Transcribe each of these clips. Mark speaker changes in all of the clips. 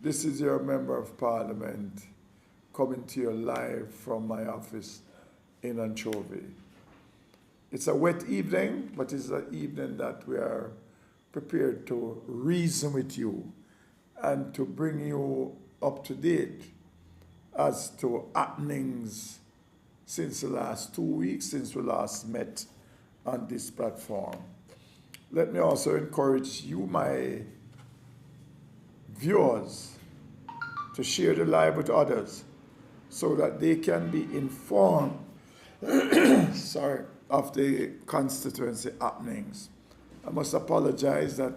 Speaker 1: This is your Member of Parliament coming to you live from my office in Anchovy. It's a wet evening, but it's an evening that we are prepared to reason with you and to bring you up to date as to happenings since the last 2 weeks, since we last met on this platform. Let me also encourage you, my viewers, to share the live with others so that they can be informed of the constituency happenings. I must apologize that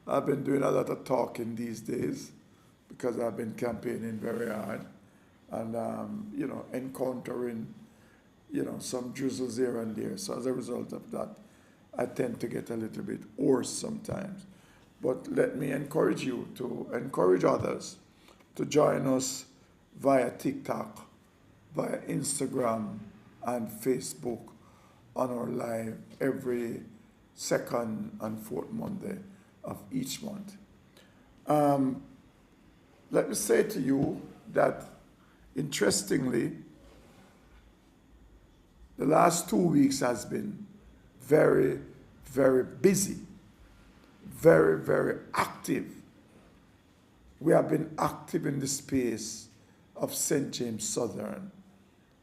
Speaker 1: I've been doing a lot of talking these days because I've been campaigning very hard and, encountering, some drizzles here and there. So as a result of that, I tend to get a little bit hoarse sometimes. But let me encourage you to encourage others to join us via TikTok, via Instagram and Facebook on our live every second and fourth Monday of each month. Let me say to you that, interestingly, the last 2 weeks has been very, very busy, very, very active. We have been active in the space of St. James Southern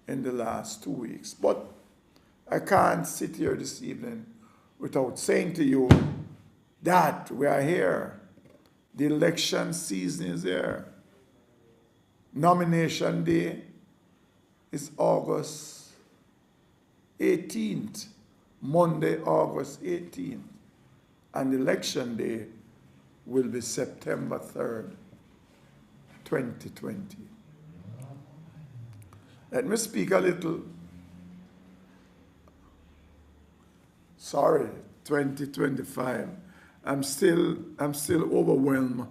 Speaker 1: in the last 2 weeks. But I can't sit here this evening without saying to you that we are here. The election season is here. Nomination day is August 18th, Monday, August 18th. And election day will be September 3rd, 2020. Let me speak a little. 2025. I'm still overwhelmed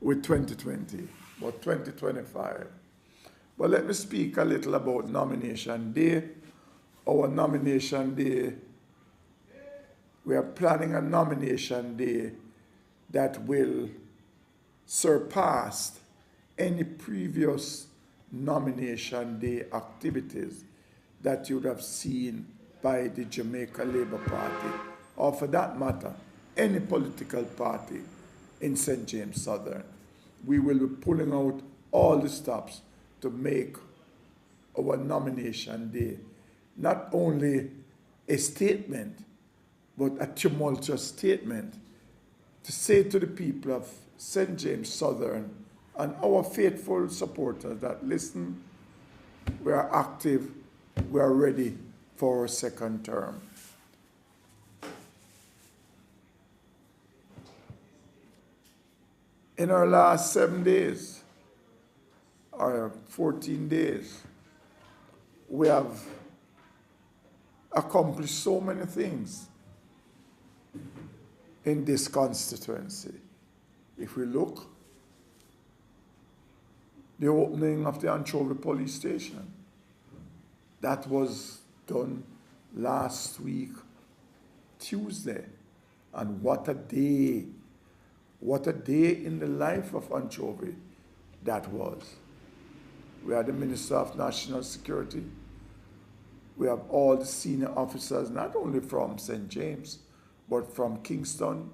Speaker 1: with 2020, but 2025. But let me speak a little about nomination day. Our nomination day, we are planning a nomination day that will surpass any previous nomination day activities that you would have seen by the Jamaica Labour Party, or for that matter, any political party in St. James Southern. We will be pulling out all the stops to make our nomination day not only a statement, but a tumultuous statement to say to the people of St. James Southern and our faithful supporters that, listen, we are active, we are ready for our second term. In our last 7 days, or 14 days, we have accomplished so many things in this constituency. If we look, the opening of the Anchovy police station, that was done last week, Tuesday. And what a day in the life of Anchovy that was. We had the Minister of National Security. We have all the senior officers, not only from St. James, but from Kingston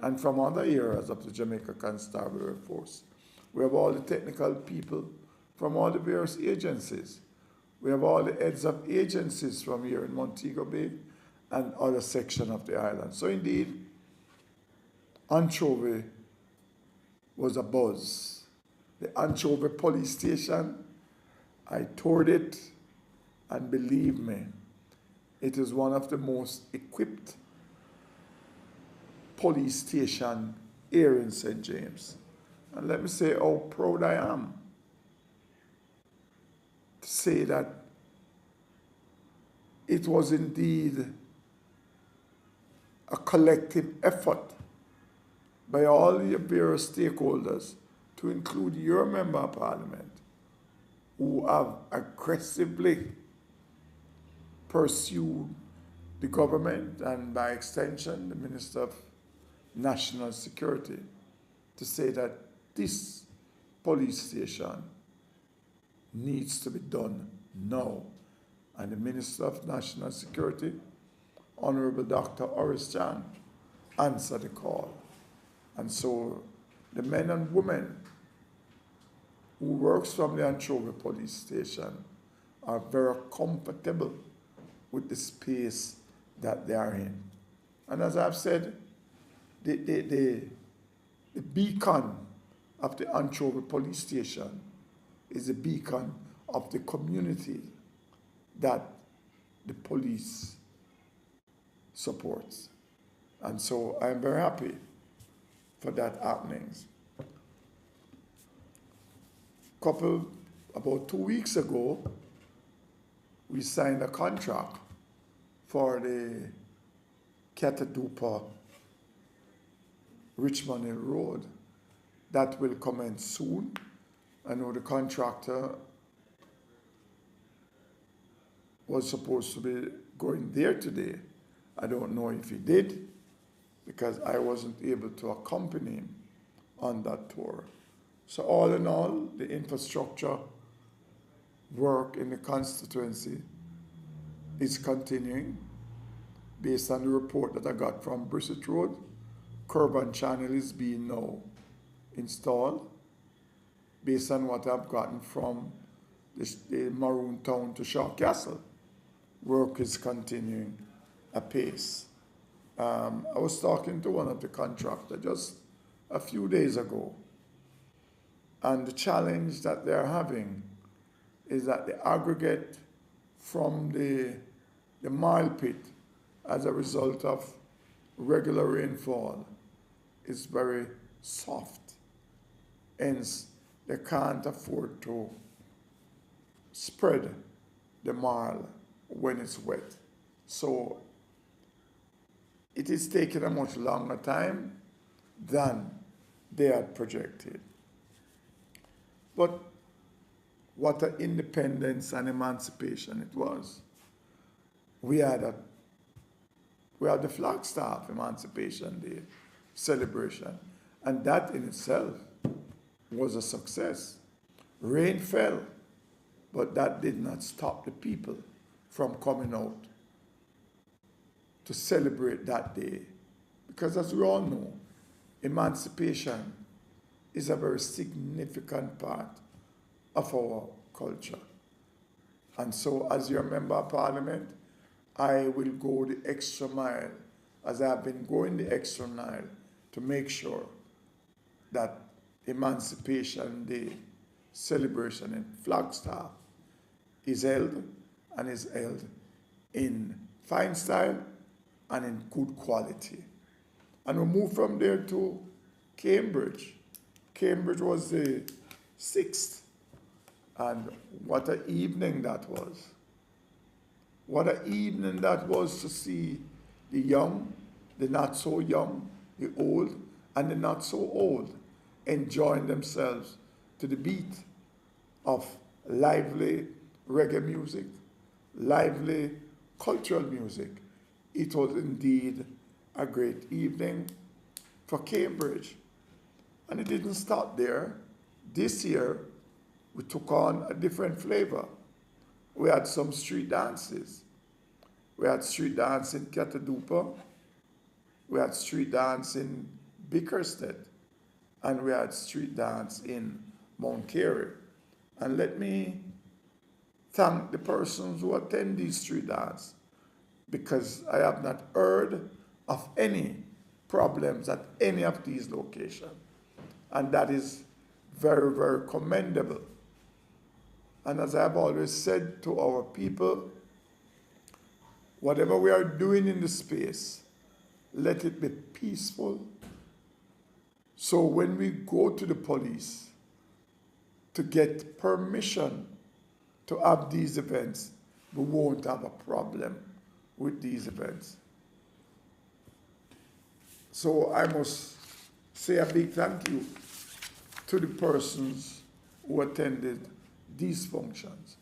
Speaker 1: and from other areas of the Jamaica Constabulary Force. We have all the technical people from all the various agencies. We have all the heads of agencies from here in Montego Bay and other sections of the island. So indeed, Anchovy was a buzz. The Anchovy police station, I toured it, and believe me, it is one of the most equipped police stations here in St. James. And let me say how proud I am to say that it was indeed a collective effort by all the various stakeholders, to include your Member of Parliament, who have aggressively pursued the government and, by extension, the Minister of National Security, to say that this police station needs to be done now. And the Minister of National Security, Honorable Dr. Horace Chan, answered the call. And so the men and women who works from the Anchovy police station are very comfortable with the space that they are in. And as I've said, the beacon of the Anchovy police station is a beacon of the community that the police supports. And so I'm very happy for that happenings. About 2 weeks ago, we signed a contract for the Catadupa Richmond Hill Road. That will commence soon. I know the contractor was supposed to be going there today. I don't know if he did, because I wasn't able to accompany him on that tour. So all in all, the infrastructure work in the constituency is continuing. Based on the report that I got from Brissett Road, curb and channel is being now installed. Based on what I've gotten from the Maroon Town to Shaw Castle, work is continuing apace. I was talking to one of the contractors just a few days ago, and the challenge that they're having is that the aggregate from the mile pit as a result of regular rainfall is very soft. Hence, they can't afford to spread the marl when it's wet. So it is taking a much longer time than they had projected. But what an independence and emancipation it was. We had the Flagstaff Emancipation Day celebration, and that in itself was a success. Rain fell, but that did not stop the people from coming out to celebrate that day. Because as we all know, emancipation is a very significant part of our culture. And so as your member of parliament, I will go the extra mile, as I've been going the extra mile, to make sure that Emancipation Day celebration in Flagstaff is held, and is held in fine style and in good quality. And we move from there to Cambridge. Cambridge was the 6th, and what an evening that was. What an evening that was to see the young, the not so young, the old, and the not so old enjoying themselves to the beat of lively reggae music, lively cultural music. It was indeed a great evening for Cambridge. And it didn't stop there. This year, we took on a different flavor. We had some street dances. We had street dance in Catadupa. We had street dance in Bickerstead. And we had street dance in Mount Carey. And let me thank the persons who attend these street dance, because I have not heard of any problems at any of these locations. And that is very, very commendable. And as I've always said to our people, whatever we are doing in the space, let it be peaceful. So when we go to the police to get permission to have these events, we won't have a problem with these events. So I must say a big thank you to the persons who attended these functions.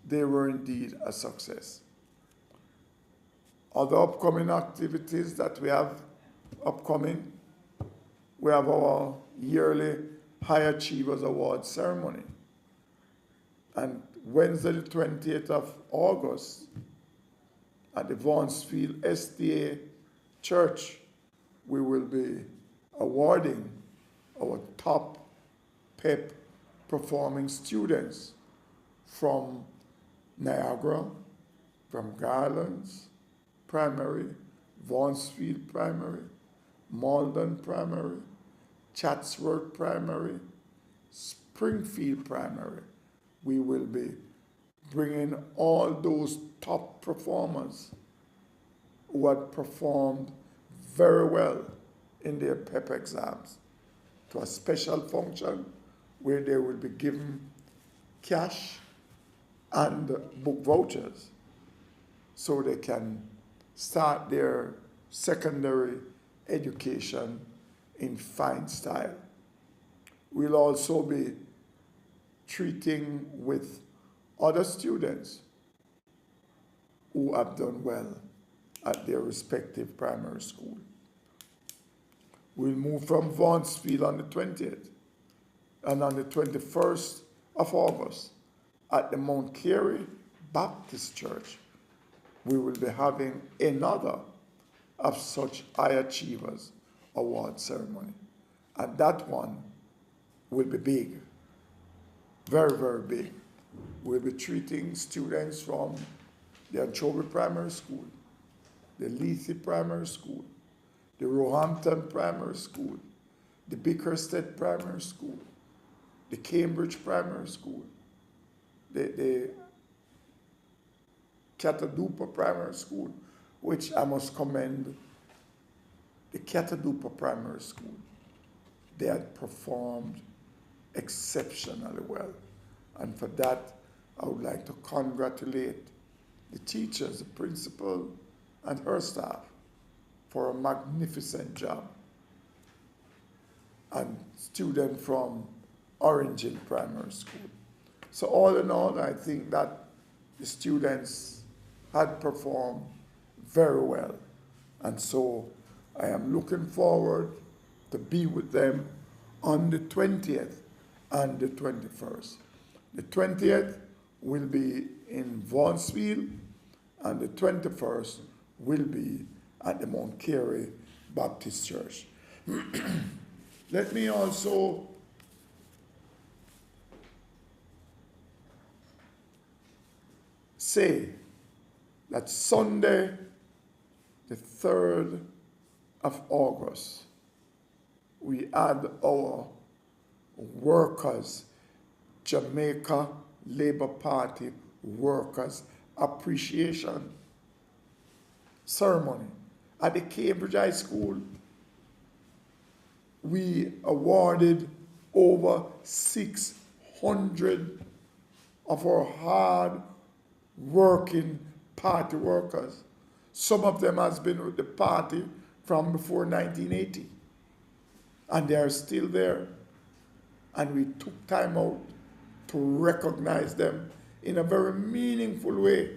Speaker 1: They were indeed a success. Other upcoming activities that we have upcoming, we have our yearly High Achievers Award ceremony. And Wednesday, the 28th of August, at the Vaughansfield SDA Church, we will be awarding our top PEP performing students from Niagara, from Garlands Primary, Vaughansfield Primary, Malden Primary, Chatsworth Primary, Springfield Primary. We will be bringing all those top performers who had performed very well in their PEP exams to a special function where they will be given cash and book vouchers so they can start their secondary education in fine style. We'll also be treating with other students who have done well at their respective primary school. We'll move from Vaughansfield on the 20th, and on the 21st of August at the Mount Carey Baptist Church, we will be having another of such High Achievers Award ceremony. And that one will be big, very, very big. We'll be treating students from the Anchovy Primary School, the Lethe Primary School, the Roehampton Primary School, the Bickerstead Primary School, the Cambridge Primary School, the Catadupa Primary School, which I must commend the Catadupa Primary School. They had performed exceptionally well. And for that, I would like to congratulate the teachers, the principal, and her staff for a magnificent job. And student from Orange Hill Primary School. So all in all, I think that the students had performed very well. And so I am looking forward to be with them on the 20th and the 21st. The 20th will be in Vaughansfield, and the 21st will be at the Mount Carey Baptist Church. Let me also say that Sunday, the 3rd of August, we had our workers, Jamaica Labour Party Workers Appreciation Ceremony at the Cambridge High School. We awarded over 600 of our hard-working party workers. Some of them has been with the party from before 1980, and they are still there. And we took time out to recognize them in a very meaningful way.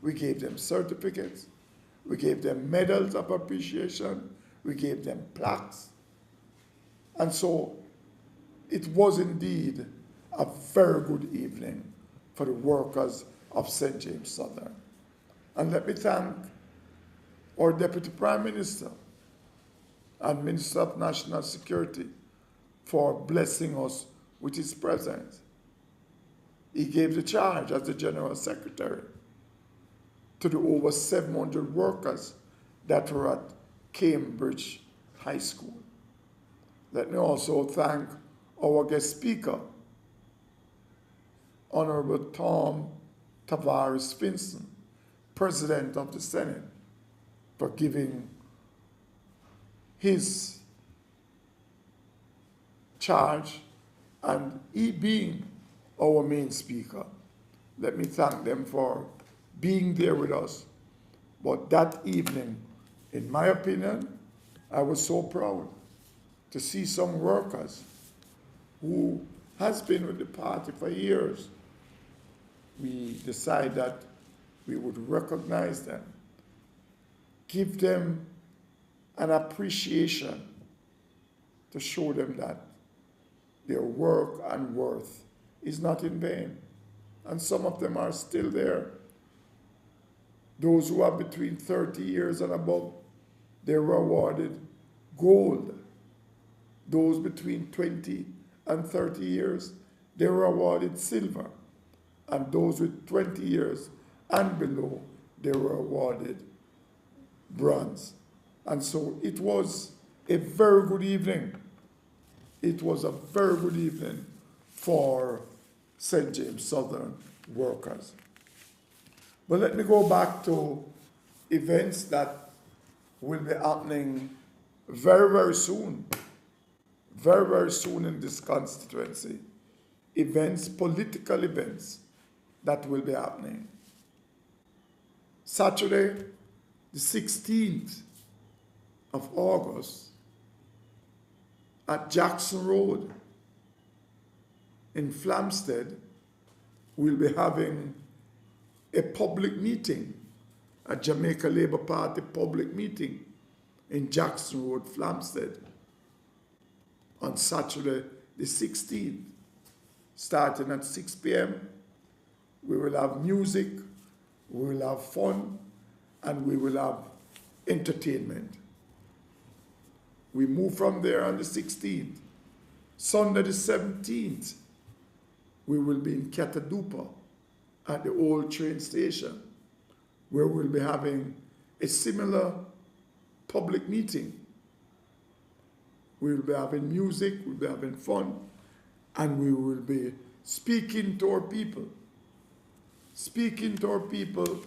Speaker 1: We gave them certificates, we gave them medals of appreciation, we gave them plaques. And so it was indeed a very good evening for the workers of St. James Southern. And let me thank our Deputy Prime Minister and Minister of National Security for blessing us with his presence. He gave the charge as the General Secretary to the over 700 workers that were at Cambridge High School. Let me also thank our guest speaker, Honorable Tom Tavares Finson, President of the Senate, for giving his charge and he being our main speaker. Let me thank them for being there with us. But that evening, in my opinion, I was so proud to see some workers who has been with the party for years. We decided that we would recognize them, give them an appreciation to show them that their work and worth is not in vain. And some of them are still there. Those who are between 30 years and above, they were awarded gold. Those between 20 and 30 years, they were awarded silver. And those with 20 years and below, they were awarded bronze. And so it was a very good evening. It was a very good evening for St. James Southern workers. But let me go back to events that will be happening very, very soon. Very, very soon in this constituency. Events, political events that will be happening. Saturday, the 16th of August, at Jackson Road in Flamstead, we'll be having a public meeting, a Jamaica Labour Party public meeting in Jackson Road, Flamstead, on Saturday the 16th, starting at 6 p.m. We will have music, we will have fun, and we will have entertainment. We move from there on the 16th. Sunday the 17th, we will be in Catadupa at the old train station, where we'll be having a similar public meeting. We'll be having music, we'll be having fun, and we will be speaking to our people. Speaking to our people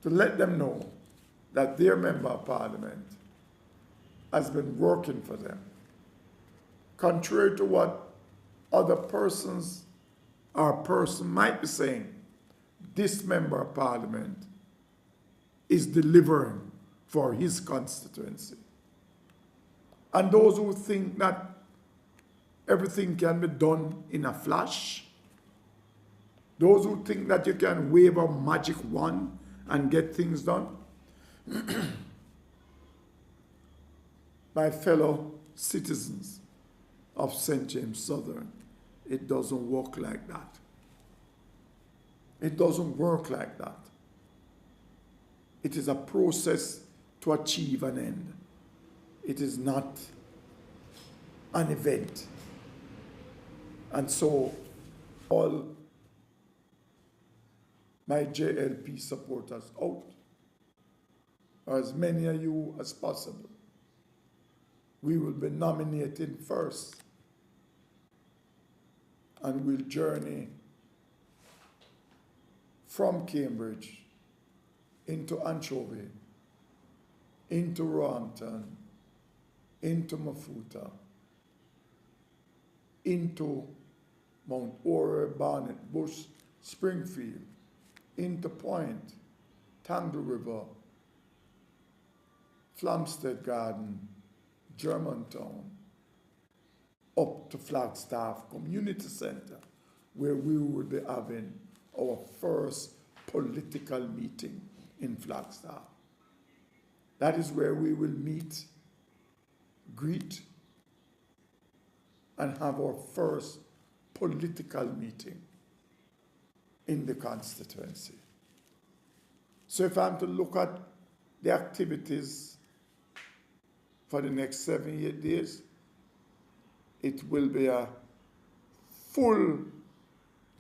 Speaker 1: to let them know that their member of parliament has been working for them. Contrary to what other persons or a person might be saying, this member of parliament is delivering for his constituency. And those who think that everything can be done in a flash, those who think that you can wave a magic wand and get things done, my fellow citizens of St. James Southern, it doesn't work like that. It doesn't work like that. It is a process to achieve an end. It is not an event. And so all my JLP supporters out, or as many of you as possible, we will be nominating first, and we'll journey from Cambridge into Anchovy, into Roehampton, into Mafuta, into Mount Ore, Barnet, Bush, Springfield, into Point, Tangle River, Flamstead Garden, Germantown, up to Flagstaff Community Center, where we will be having our first political meeting in Flagstaff. That is where we will meet, greet, and have our first political meeting in the constituency. So if I'm to look at the activities for the next 7-8 days, it will be a full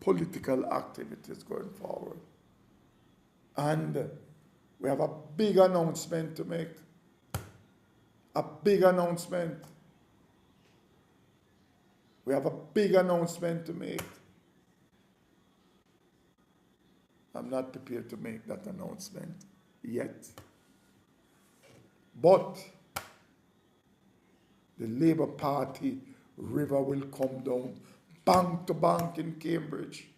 Speaker 1: political activities going forward. And we have a big announcement to make. A big announcement. We have a big announcement to make. I'm not prepared to make that announcement yet. But the Labour Party river will come down bank to bank in Cambridge.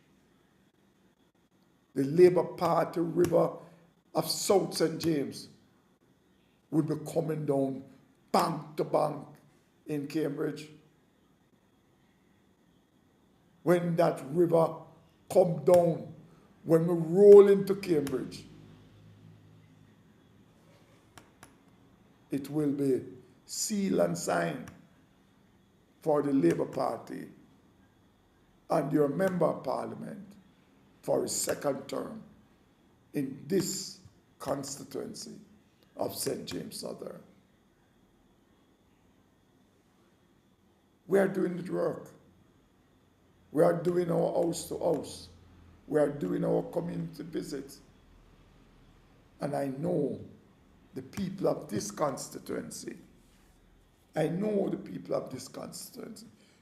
Speaker 1: The Labour Party river of South St. James will be coming down bank to bank in Cambridge. When that river come down, when we roll into Cambridge, it will be sealed and signed for the Labour Party and your member of parliament for his second term in this constituency of St. James Southern. We are doing the work. We are doing our house to house. We are doing our community visits. And I know the people of this constituency,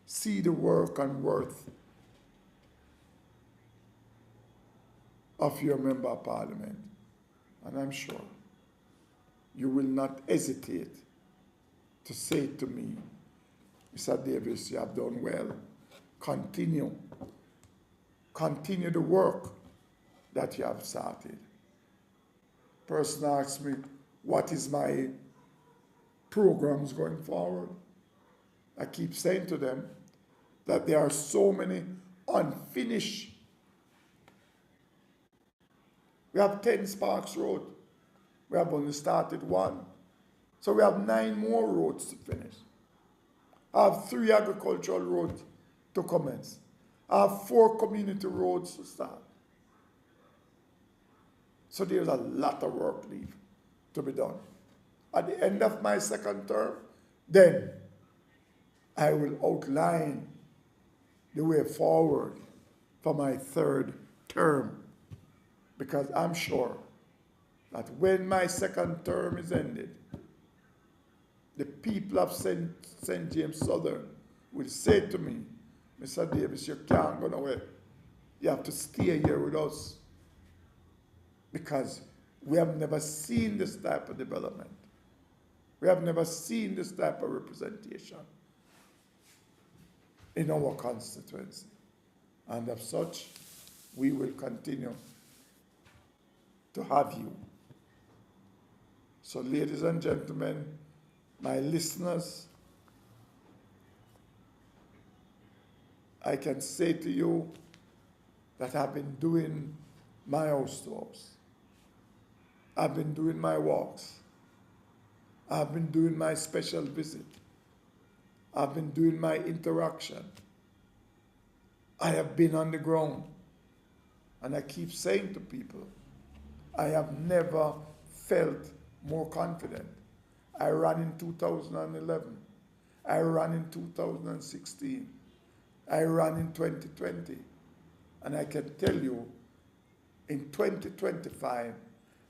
Speaker 1: see the work and worth of your member of parliament. And I'm sure you will not hesitate to say to me, Mr. Davis, you have done well. Continue the work that you have started. Person asks me, what is my programs going forward? I keep saying to them that there are so many unfinished. We have 10 Sparks Road. We have only started one. So we have 9 more roads to finish. I have 3 agricultural roads to commence. I have 4 community roads to start. So there's a lot of work left to be done. At the end of my second term, then I will outline the way forward for my third term. Because I'm sure that when my second term is ended, the people of St. James Southern will say to me, Mr. Davis, you can't go nowhere. You have to stay here with us. Because we have never seen this type of development. We have never seen this type of representation in our constituency. And as such, we will continue to have you. So, ladies and gentlemen, my listeners, I can say to you that I've been doing my house to house. I've been doing my walks. I've been doing my special visit. I've been doing my interaction. I have been on the ground. And I keep saying to people, I have never felt more confident. I ran in 2011. I ran in 2016. I ran in 2020. And I can tell you, in 2025,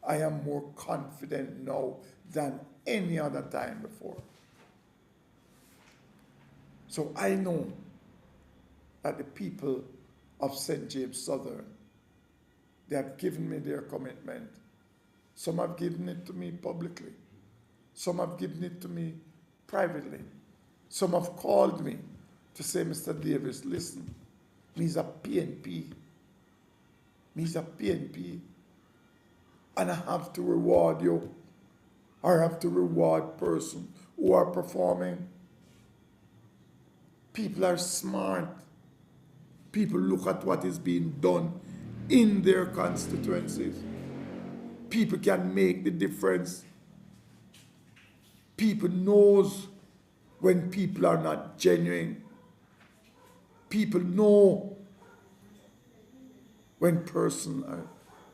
Speaker 1: I am more confident now than any other time before. So I know that the people of St. James Southern, they have given me their commitment. Some have given it to me publicly. Some have given it to me privately. Some have called me to say, Mr. Davis, listen, me's a PNP. Me's a PNP. And I have to reward you. Or I have to reward persons who are performing. People are smart. People look at what is being done in their constituencies. People can make the difference. People knows when people are not genuine. People know when persons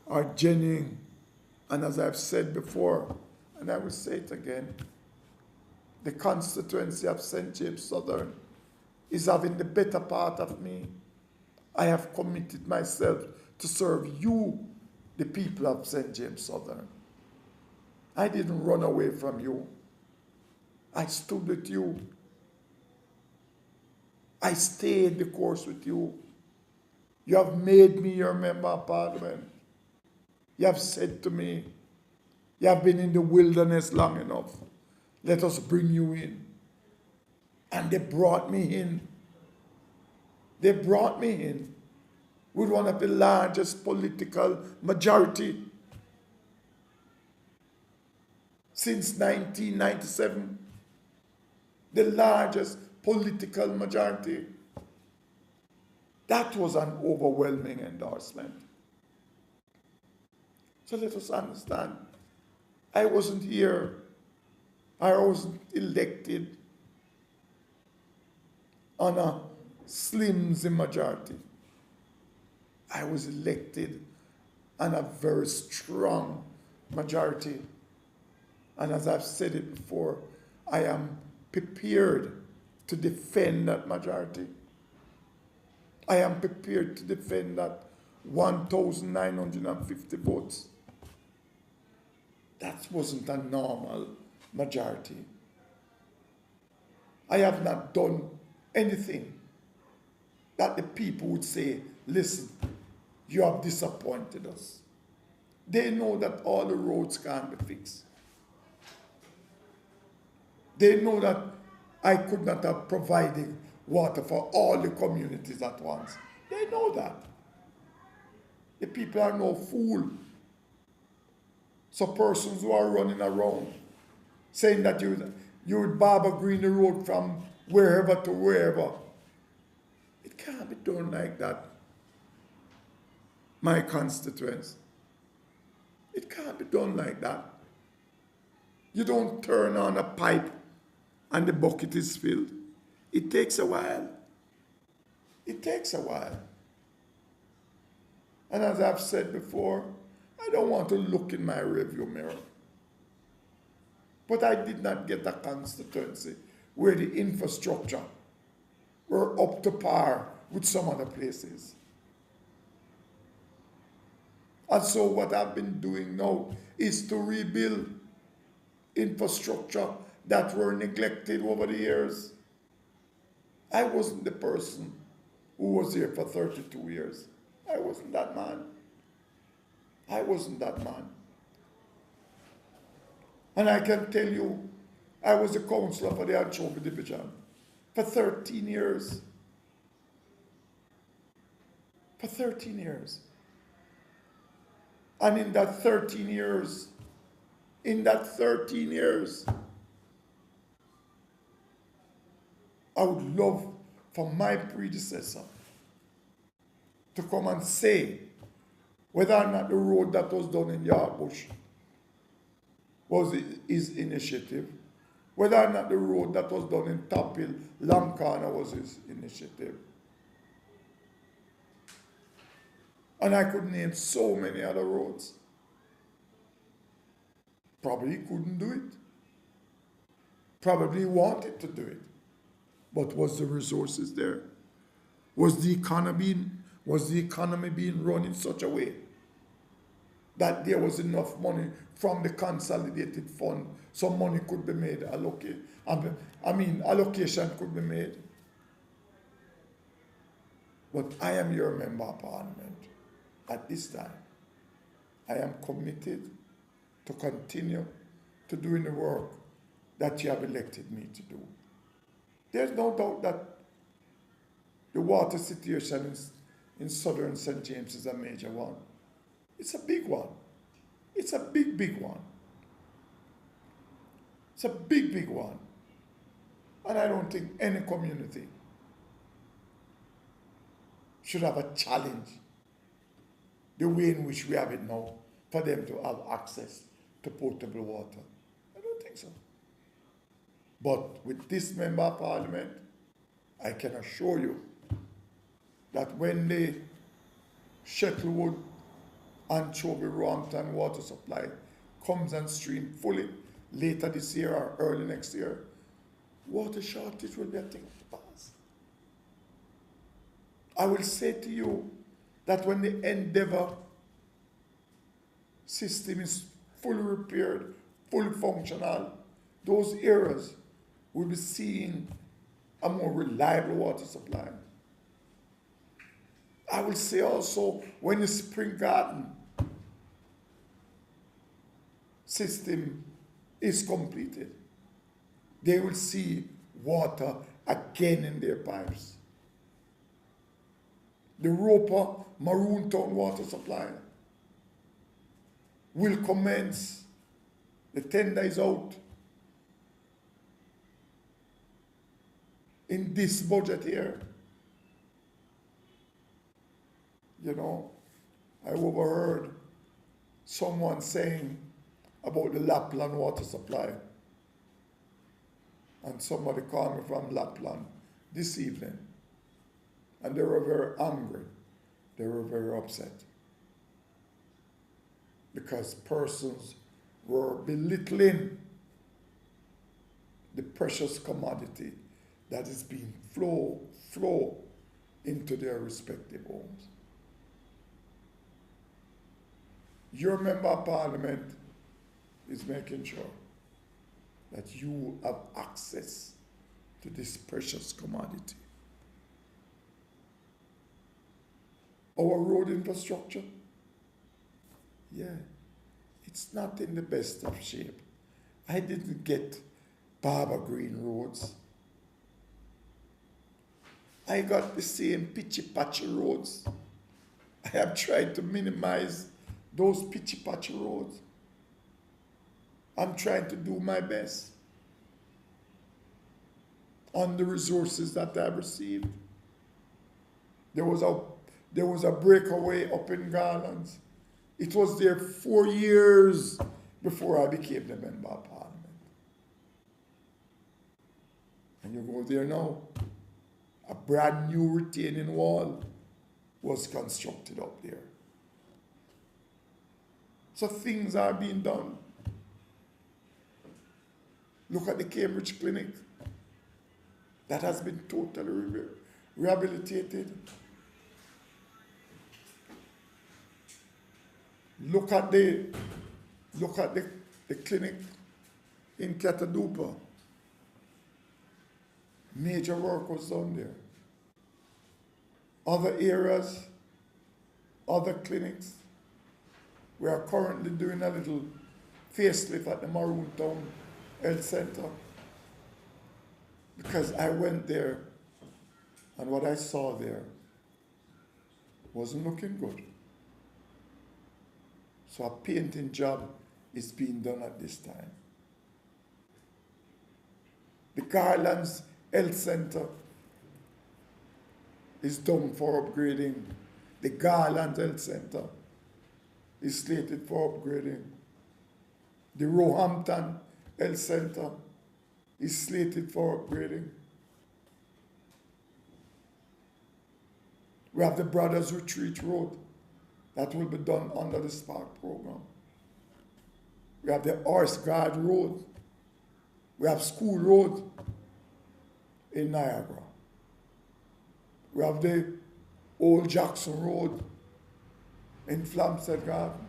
Speaker 1: are genuine. And as I've said before, and I will say it again, the constituency of St. James Southern is having the better part of me. I have committed myself to serve you, the people of St. James Southern. I didn't run away from you. I stood with you. I stayed the course with you. You have made me your member of parliament. You have said to me, you have been in the wilderness long enough. Let us bring you in. And they brought me in. They brought me in with one of the largest political majority since 1997. The largest political majority. That was an overwhelming endorsement. So let us understand, I wasn't here I was elected on a slim majority. I was elected on a very strong majority. And as I've said it before, I am prepared to defend that majority. I am prepared to defend that 1,950 votes. That wasn't a normal majority. I have not done anything that the people would say, listen, you have disappointed us. They know that all the roads can't be fixed. They know that I could not have provided water for all the communities at once. They know that. The people are no fool. So persons who are running around saying that you would barber green the road from wherever to wherever, it can't be done like that. My constituents, it can't be done like that. You don't turn on a pipe and the bucket is filled. It takes a while. It takes a while. And as I've said before, I don't want to look in my rearview mirror. But I did not get a constituency where the infrastructure were up to par with some other places. And so what I've been doing now is to rebuild infrastructure that were neglected over the years. I wasn't the person who was here for 32 years. I wasn't that man. I wasn't that man. And I can tell you, I was a councillor for the Anchovy Division for 13 years. For 13 years. And in that 13 years, I would love for my predecessor to come and say whether or not the road that was done in Yardbush was his initiative, whether or not the road that was done in Top Hill, Long Corner was his initiative. And I could name so many other roads. Probably couldn't do it. Probably wanted to do it. But was the resources there? Was the economy being run in such a way that there was enough money from the consolidated fund, some money could be made, allocation could be made? But I am your member of parliament at this time. I am committed to continue to doing the work that you have elected me to do. There's no doubt that the water situation in southern St. James is a major one. It's a big one. It's a big, big one. It's a big, big one. And I don't think any community should have a challenge the way in which we have it now for them to have access to potable water. I don't think so. But with this member of parliament, I can assure you that when the Shuttlewood and Chobe-Roampton water supply comes on stream fully later this year or early next year, water shortage will be a thing of the past. I will say to you that when the Endeavour system is fully repaired, fully functional, those areas will be seeing a more reliable water supply. I will say also when the Spring Garden system is completed, they will see water again in their pipes. The Roper Maroon Town water supply will commence. The tender is out in this budget year. You know, I overheard someone saying about the Lapland water supply And somebody called me from Lapland this evening. And they were very angry. They were very upset. Because persons were belittling the precious commodity that is being flow into their respective homes. Your member of parliament is making sure that you have access to this precious commodity. Our road infrastructure, yeah, it's not in the best of shape. I didn't get Barber Green roads. I got the same pitchy-patchy roads. I have tried to minimize those pitchy-patchy roads. I'm trying to do my best on the resources that I've received. There was a breakaway up in Garlands. It was there 4 years before I became the member of parliament. And you go there now, a brand new retaining wall was constructed up there. So things are being done. Look at the Cambridge Clinic. That has been totally rehabilitated. Look at the clinic in Catadupa. Major work was done there. Other areas, other clinics. We are currently doing a little facelift at the Maroon Town Health Center. Because I went there and what I saw there wasn't looking good. So a painting job is being done at this time. The Garlands Health Center is done for upgrading. The Garland Health Center is slated for upgrading. The Roehampton Health Center is slated for upgrading. We have the Brothers Retreat Road that will be done under the Spark program. We have the Horse Guard Road. We have School Road in Niagara. We have the Old Jackson Road in Flamstead Garden.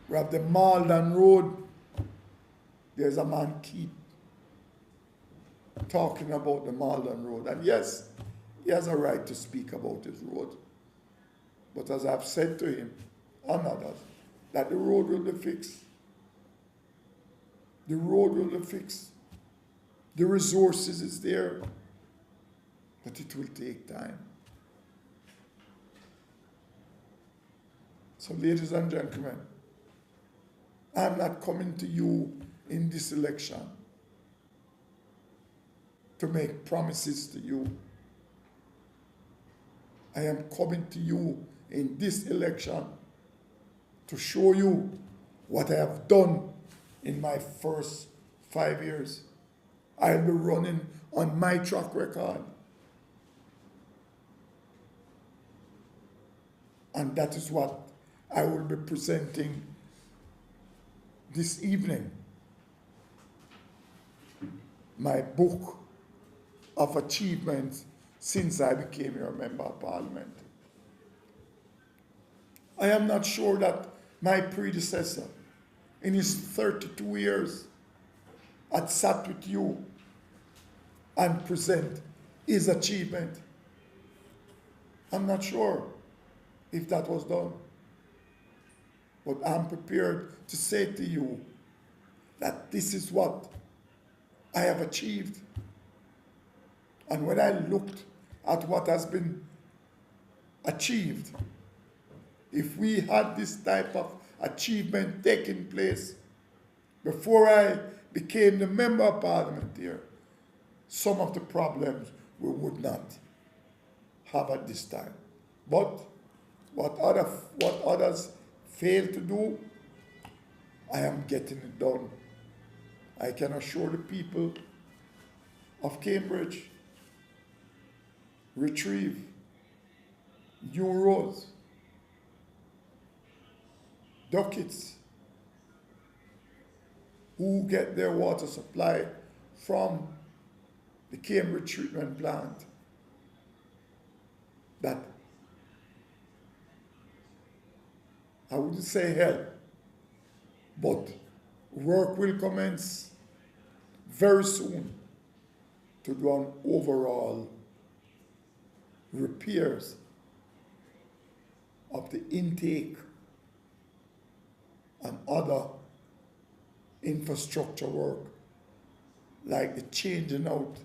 Speaker 1: We have the Malden Road. There's a man keep talking about the Malden Road. And yes, he has a right to speak about his road. But as I've said to him and others, that the road will be fixed. The road will be fixed. The resources is there. But it will take time. So ladies and gentlemen, I'm not coming to you in this election to make promises to you. I am coming to you in this election to show you what I have done in my first 5 years. I'll be running on my track record. And that is what I will be presenting this evening. My book of achievements since I became your member of parliament. I am not sure that my predecessor, in his 32 years, had sat with you and present his achievement. I'm not sure if that was done. But I'm prepared to say to you that this is what I have achieved. And when I looked at what has been achieved, if we had this type of achievement taking place before I became the member of parliament here, some of the problems we would not have at this time. But what others fail to do, I am getting it done. I can assure the people of Cambridge retrieve new roads, ducats, who get their water supply from the Cambridge treatment plant, that I wouldn't say help, but work will commence very soon to do an overall repairs of the intake and other infrastructure work, like the changing out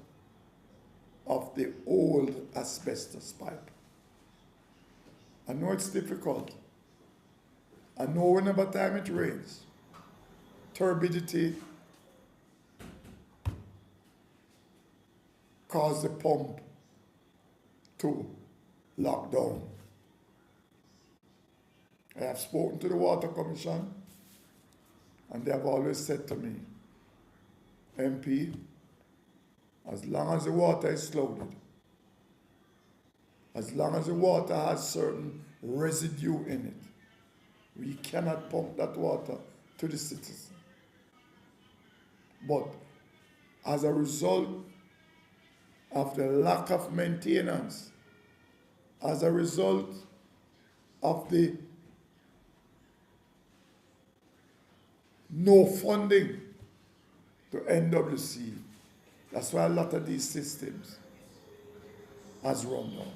Speaker 1: of the old asbestos pipe. I know it's difficult. I know whenever time it rains, turbidity causes the pump to lock down. I have spoken to the Water Commission, and they have always said to me, MP, as long as the water is loaded, as long as the water has certain residue in it, we cannot pump that water to the citizen. But as a result of the lack of maintenance, as a result of the no funding to NWC, that's why a lot of these systems has run down.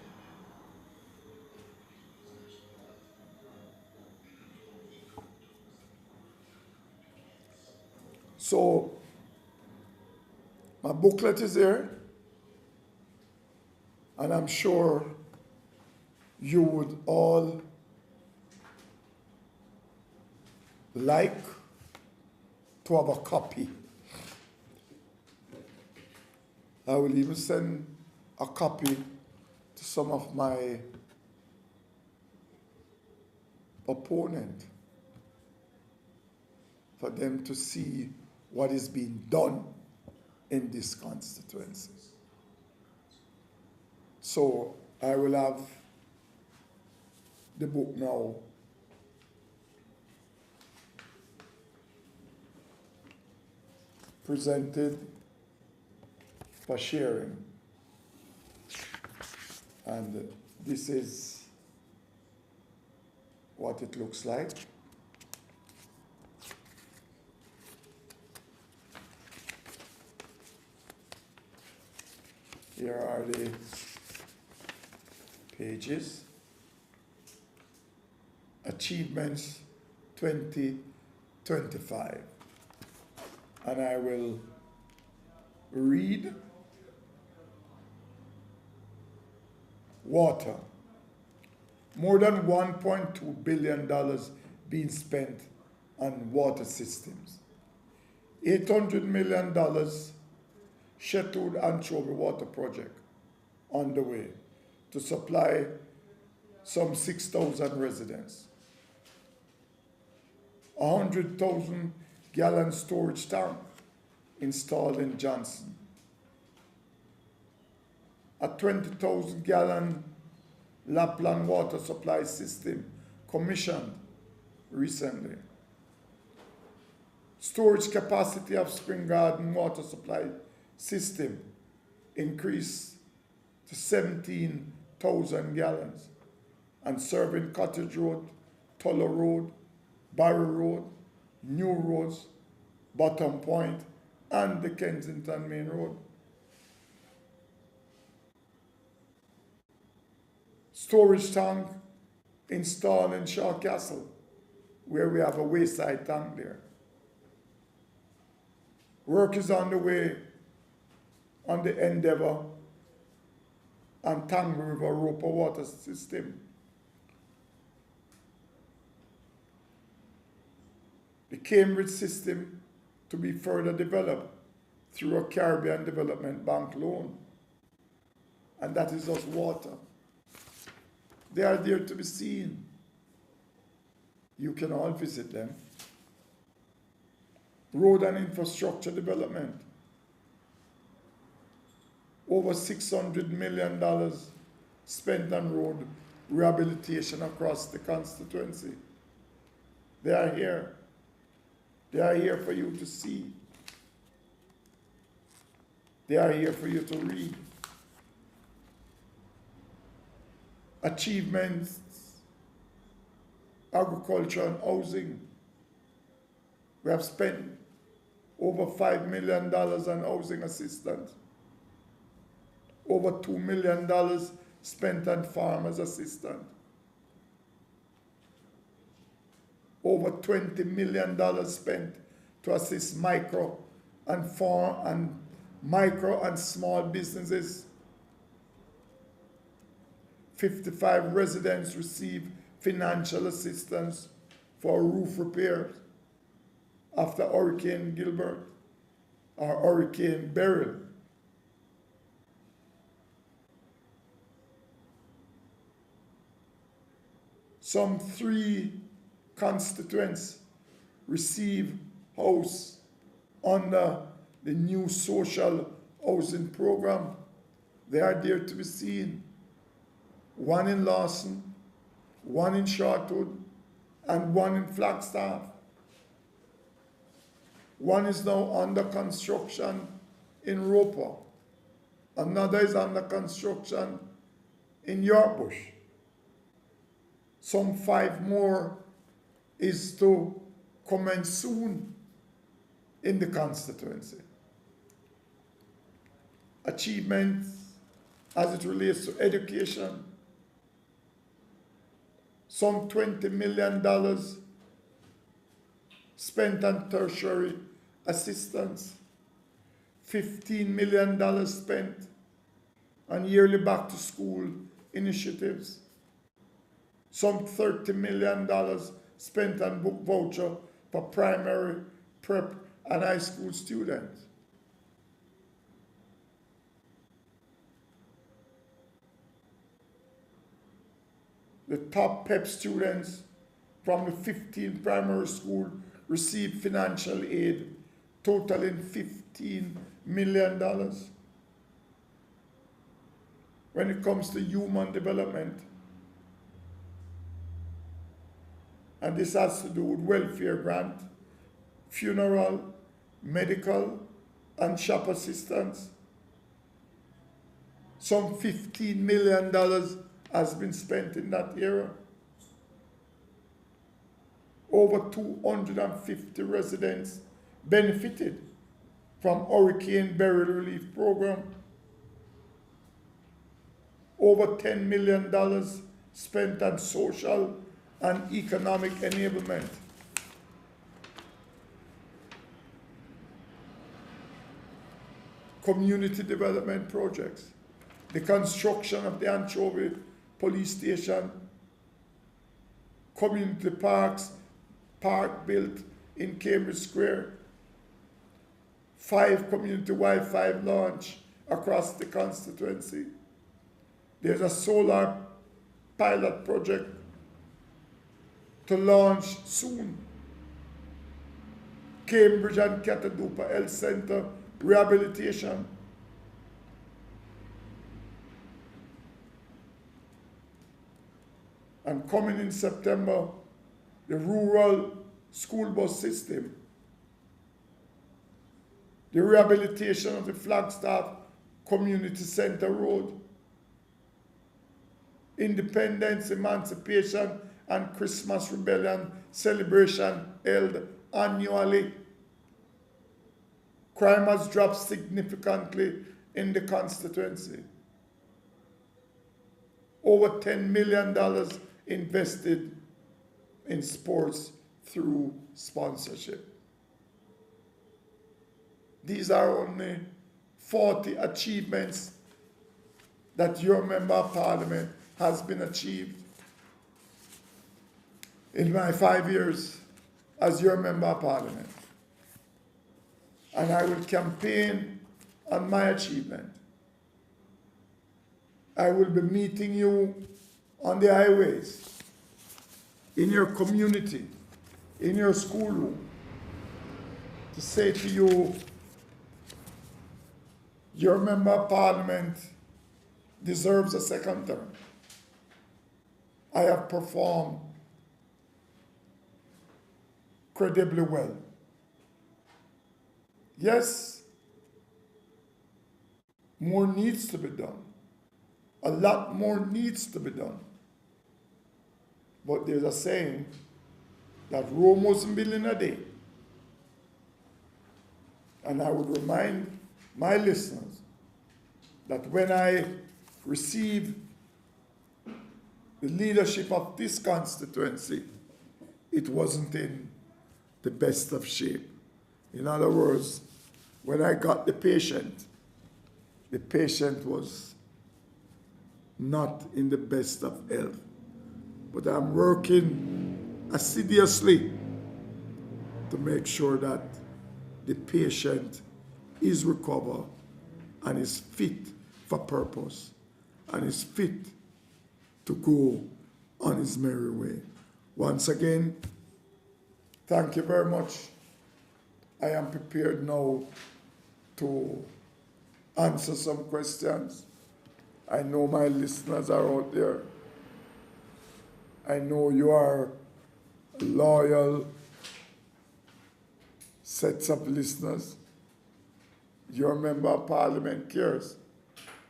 Speaker 1: So, my booklet is there, and I'm sure you would all like to have a copy. I will even send a copy to some of my opponents for them to see what is being done in this constituency. So I will have the book now presented for sharing. And this is what it looks like. Here are the pages. Achievements 2025. And I will read. Water. More than $1.2 billion being spent on water systems. $800 million Shetwood Anchovy Water Project on the way to supply some 6,000 residents. 100,000 gallon storage tank installed in Johnson. A 20,000 gallon Lapland water supply system commissioned recently. Storage capacity of Spring Garden water supply system increased to 17,000 gallons and serving Cottage Road, Tuller Road, Barry Road, New Roads, Bottom Point, and the Kensington Main Road. Storage tank installed in Shaw Castle, where we have a wayside tank there. Work is on the way on the Endeavour and Tang River Roper water system. The Cambridge system to be further developed through a Caribbean Development Bank loan. And that is just water. They are there to be seen. You can all visit them. Road and infrastructure development. over $600 million spent on road rehabilitation across the constituency. They are here. They are here for you to see. They are here for you to read. Achievements, agriculture and housing. We have spent over $5 million on housing assistance. Over $2 million spent on farmers assistance. Over $20 million spent to assist micro and small businesses. 55 residents receive financial assistance for roof repairs after Hurricane Gilbert or Hurricane Beryl. Some 3 constituents receive house under the new social housing program. They are there to be seen. 1 in Lawson, 1 in Shortwood, and 1 in Flagstaff. 1 is now under construction in Roper. Another is under construction in Yorkbush. Some 5 more is to commence soon in the constituency. Achievements as it relates to education. Some $20 million spent on tertiary assistance. $15 million spent on yearly back to school initiatives. Some $30 million spent on book voucher for primary, prep, and high school students. The top PEP students from the 15 primary schools received financial aid totaling $15 million. When it comes to human development, and this has to do with welfare grant, funeral, medical, and shop assistance. Some $15 million has been spent in that area. Over 250 residents benefited from Hurricane Beryl Relief Program. Over $10 million spent on social and economic enablement. Community development projects. The construction of the Anchovy Police Station, community park built in Cambridge Square, 5 community Wi-Fi launch across the constituency. There's a solar pilot project to launch soon. Cambridge and Catadupa Health Center rehabilitation. And coming in September, the rural school bus system, the rehabilitation of the Flagstaff Community Center Road, Independence, Emancipation, and Christmas Rebellion celebration held annually. Crime has dropped significantly in the constituency. Over $10 million invested in sports through sponsorship. These are only 40 achievements that your member of parliament has been achieved in my 5 years as your member of parliament. And I will campaign on my achievement. I will be meeting you on the highways, in your community, in your schoolroom, to say to you, Your member of parliament deserves a second term. I have performed credibly well. Yes, more needs to be done. A lot more needs to be done. But there's a saying that Rome wasn't built in a day. And I would remind my listeners that when I received the leadership of this constituency, it wasn't in the best of shape. In other words, when I got the patient was not in the best of health. But I'm working assiduously to make sure that the patient is recovered and is fit for purpose and is fit to go on his merry way. Once again, thank you very much. I am prepared now to answer some questions. I know my listeners are out there. I know you are loyal sets of listeners. Your member of parliament cares.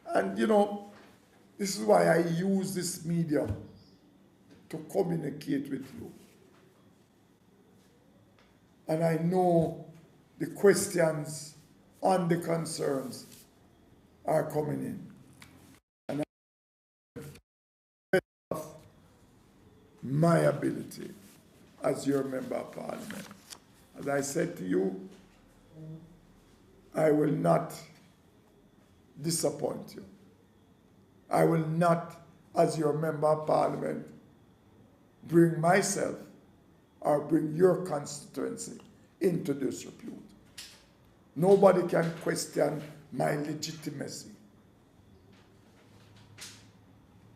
Speaker 1: And this is why I use this medium to communicate with you. And I know the questions and the concerns are coming in. And I have my ability as your member of parliament. As I said to you, I will not disappoint you. I will not, as your member of parliament, bring myself or bring your constituency into disrepute. Nobody can question my legitimacy.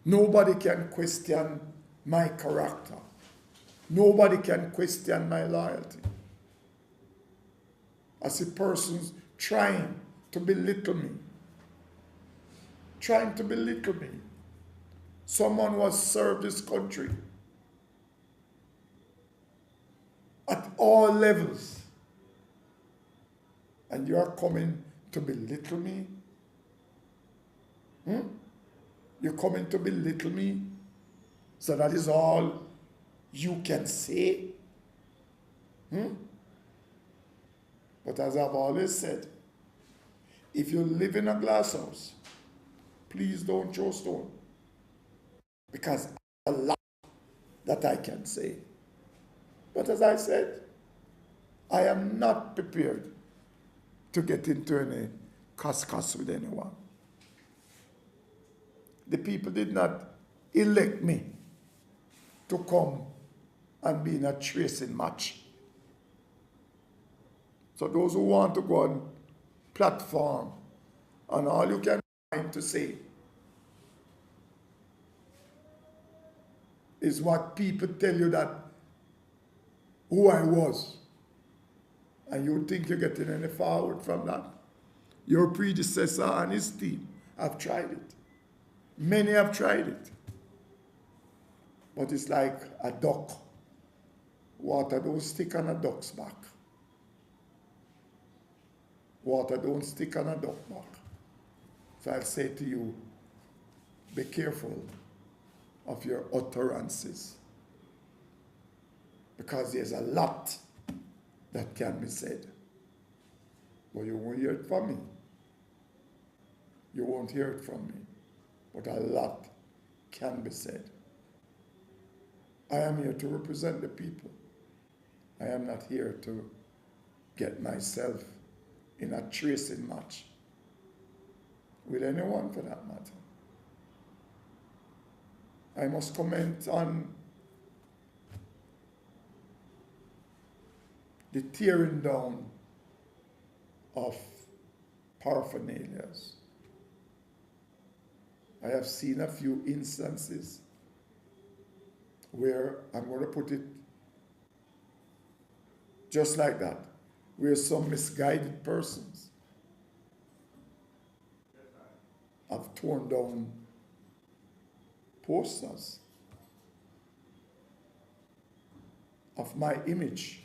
Speaker 1: Nobody can question my character. Nobody can question my loyalty. I see persons trying to belittle me. Trying to belittle me. Someone who has served this country at all levels. And you are coming to belittle me? You're coming to belittle me? So that is all you can say? But as I've always said, if you live in a glass house, please don't throw stone. Because a lot that I can say. But as I said, I am not prepared to get into any cuss with anyone. The people did not elect me to come and be in a tracing match. So those who want to go on platform and all you can find to say is what people tell you that who I was. And you think you're getting any forward from that. Your predecessor and his team have tried it. Many have tried it. But it's like a duck. Water don't stick on a duck's back. Water don't stick on a duck's back. So I'll say to you, be careful of your utterances. Because there's a lot that can be said. But you won't hear it from me. You won't hear it from me. But a lot can be said. I am here to represent the people. I am not here to get myself in a tracing match with anyone for that matter. I must comment on the tearing down of paraphernalias. I have seen a few instances where, I'm going to put it just like that, where some misguided persons torn down posters of my image.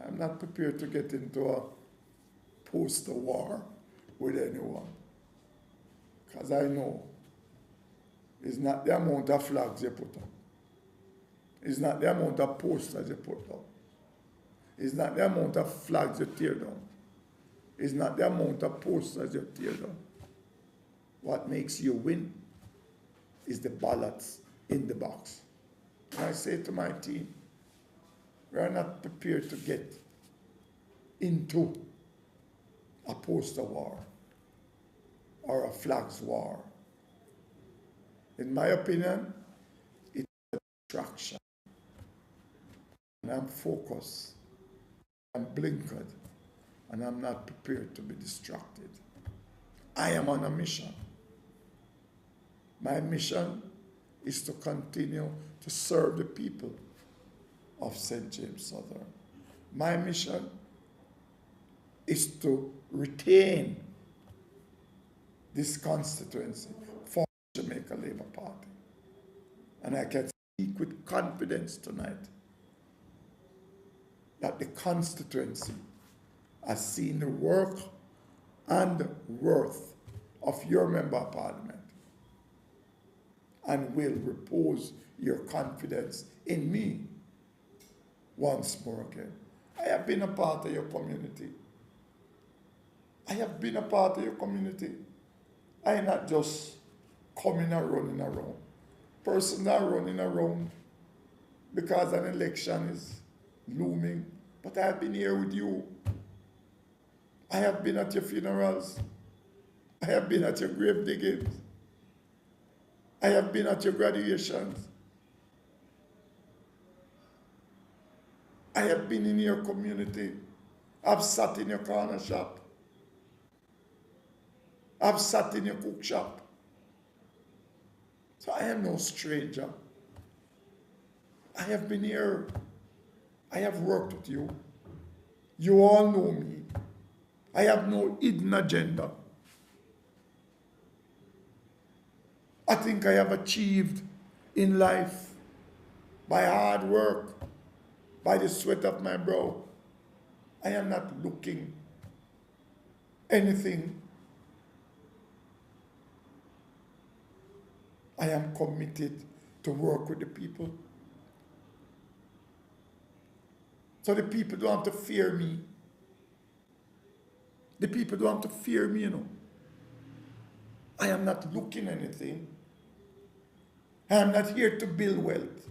Speaker 1: I'm not prepared to get into a poster war with anyone, because I know it's not the amount of flags you put up. It's not the amount of posters you put up. It's not the amount of flags you tear down. It's not the amount of posters you tear down. What makes you win is the ballots in the box. And I say to my team, we are not prepared to get into a poster war or a flags war. In my opinion, it's a distraction. And I'm focused, I'm blinkered, and I'm not prepared to be distracted. I am on a mission. My mission is to continue to serve the people of St. James Southern. My mission is to retain this constituency for the Jamaica Labour Party. And I can speak with confidence tonight that the constituency has seen the work and worth of your member of parliament and will repose your confidence in me once more again. I have been a part of your community. I have been a part of your community. I am not just coming and running around. Persons are running around because an election is looming, but I have been here with you. I have been at your funerals. I have been at your grave diggings. I have been at your graduations. I have been in your community. I've sat in your corner shop. I've sat in your cook shop. So I am no stranger. I have been here. I have worked with you. You all know me. I have no hidden agenda. I think I have achieved in life by hard work, by the sweat of my brow. I am not looking anything. I am committed to work with the people. So the people don't have to fear me. The people don't have to fear me, you know. I am not looking anything. I am not here to build wealth.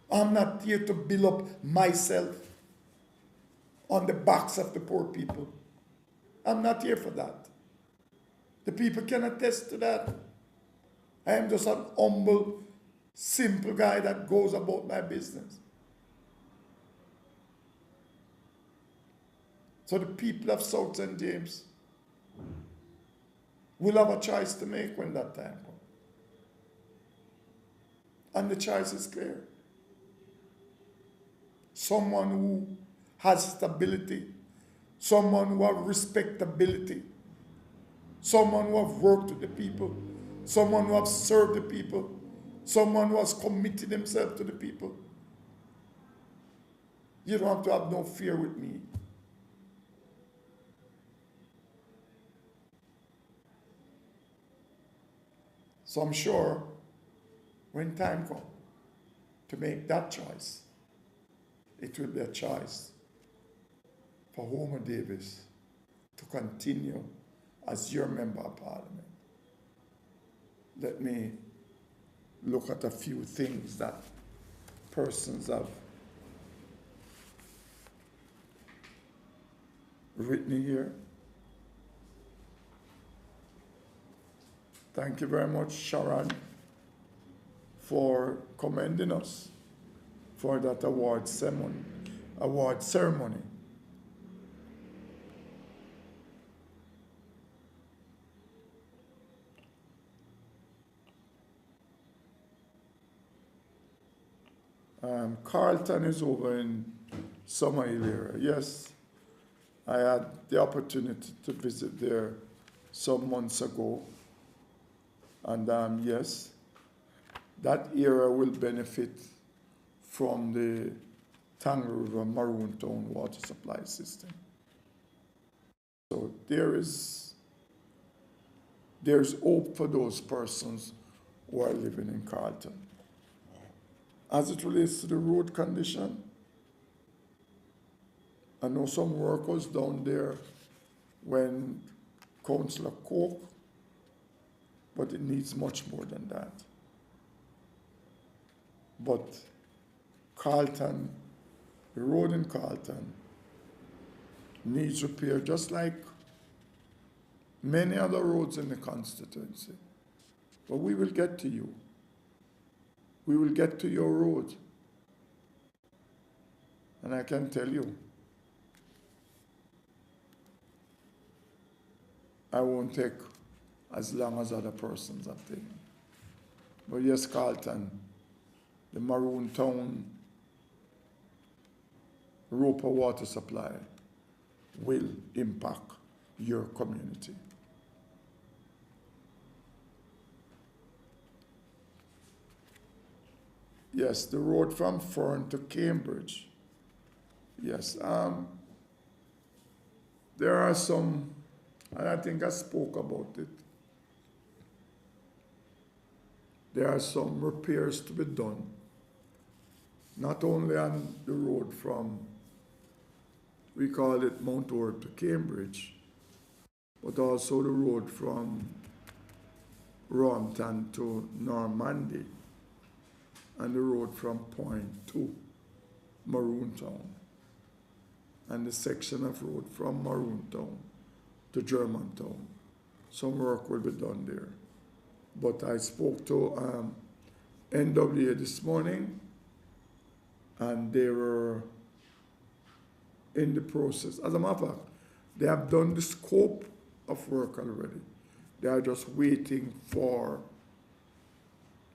Speaker 1: I'm not here to build up myself on the backs of the poor people. I'm not here for that. The people can attest to that. I am just an humble, simple guy that goes about my business. So the people of South St. James will have a choice to make when that time comes. And the choice is clear. Someone who has stability, someone who has respectability, someone who has worked with the people, someone who has served the people, someone who has committed himself to the people. You don't have to have no fear with me. So I'm sure when time comes to make that choice, it will be a choice for Homer Davis to continue as your member of parliament. Let me look at a few things that persons have written here. Thank you very much, Sharon, for commending us for that award ceremony. Carlton is over in Summer Hill area. Yes, I had the opportunity to visit there some months ago, and yes, that area will benefit from the Tangle River Maroon Town water supply system. So there's hope for those persons who are living in Carlton. As it relates to the road condition, I know some work was down there when Councillor Coke, but it needs much more than that. But Carlton, the road in Carlton, needs repair just like many other roads in the constituency. But we will get to you. We will get to your road. And I can tell you, I won't take as long as other persons have taken. But yes, Carlton, the Maroon Town Roper water supply will impact your community. Yes, the road from Fern to Cambridge. Yes, there are some, and I think I spoke about it. There are some repairs to be done, not only on the road from, we call it Mount Orb to Cambridge, but also the road from Rompton to Normandy, and the road from Point to Maroon Town, and the section of road from Maroon Town to Germantown. Some work will be done there. But I spoke to NWA this morning, and they were in the process. As a matter of fact, they have done the scope of work already. They are just waiting for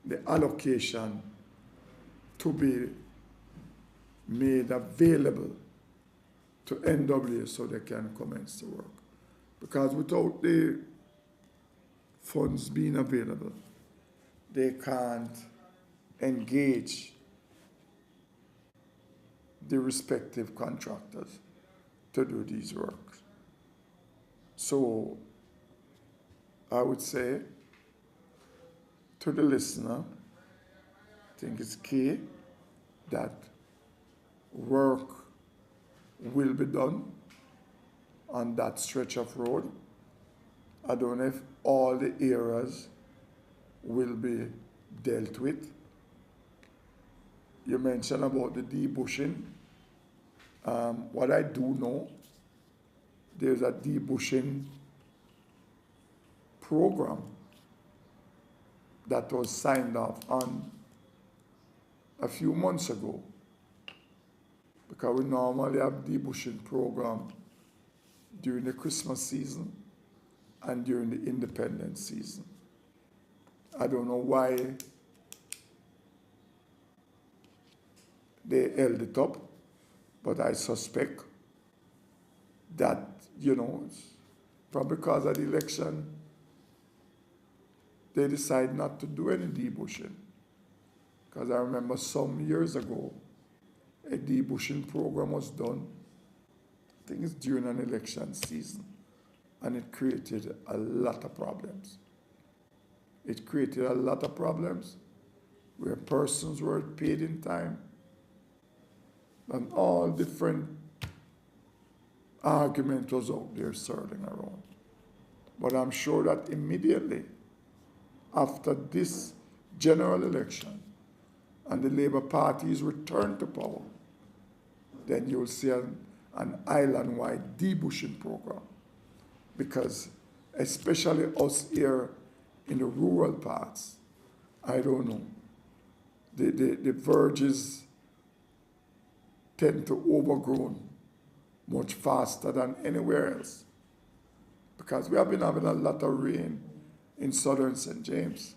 Speaker 1: the allocation to be made available to NWA so they can commence the work. Because without the funds being available, they can't engage the respective contractors to do these works. So I would say to the listener, I think it's key that work will be done on that stretch of road. I don't know if all the areas will be dealt with. You mentioned about the debushing. What I do know, there's a debushing program that was signed off on a few months ago, because we normally have debushing program during the Christmas season and during the Independence season. I don't know why they held it up, but I suspect that, probably because of the election, they decided not to do any debushing. Because I remember some years ago, a debushing program was done, I think it's during an election season, and it created a lot of problems. It created a lot of problems where persons were paid in time, and all different argument was out there swirling around. But I'm sure that immediately after this general election and the Labour Party's return to power, then you'll see an island-wide debushing program. Because especially us here in the rural parts, I don't know, the verges tend to overgrown much faster than anywhere else. Because we have been having a lot of rain in southern St. James.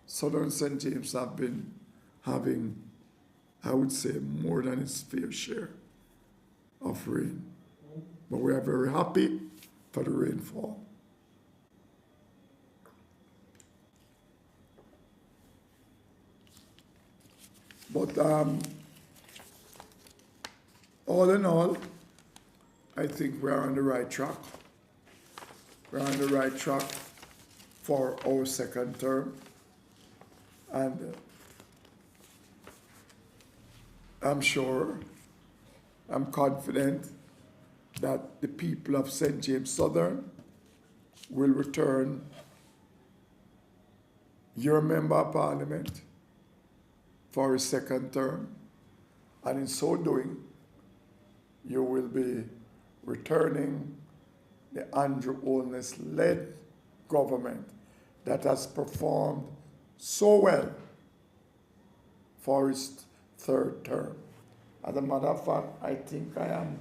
Speaker 1: Southern St. James have been having, I would say, more than its fair share of rain. But we are very happy for the rainfall. But all in all, I think we are on the right track. We're on the right track for our second term. And I'm sure, I'm confident that the people of St. James Southern will return your member of parliament for a second term. And in so doing, you will be returning the Andrew Holness-led government that has performed so well for its third term. As a matter of fact, I think I am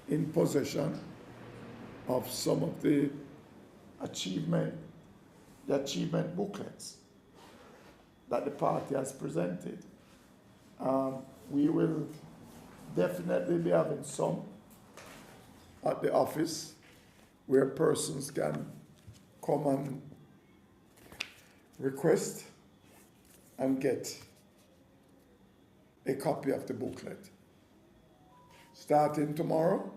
Speaker 1: in possession of some of the achievement booklets that the party has presented. We will definitely be having some at the office where persons can come and request and get a copy of the booklet. Starting tomorrow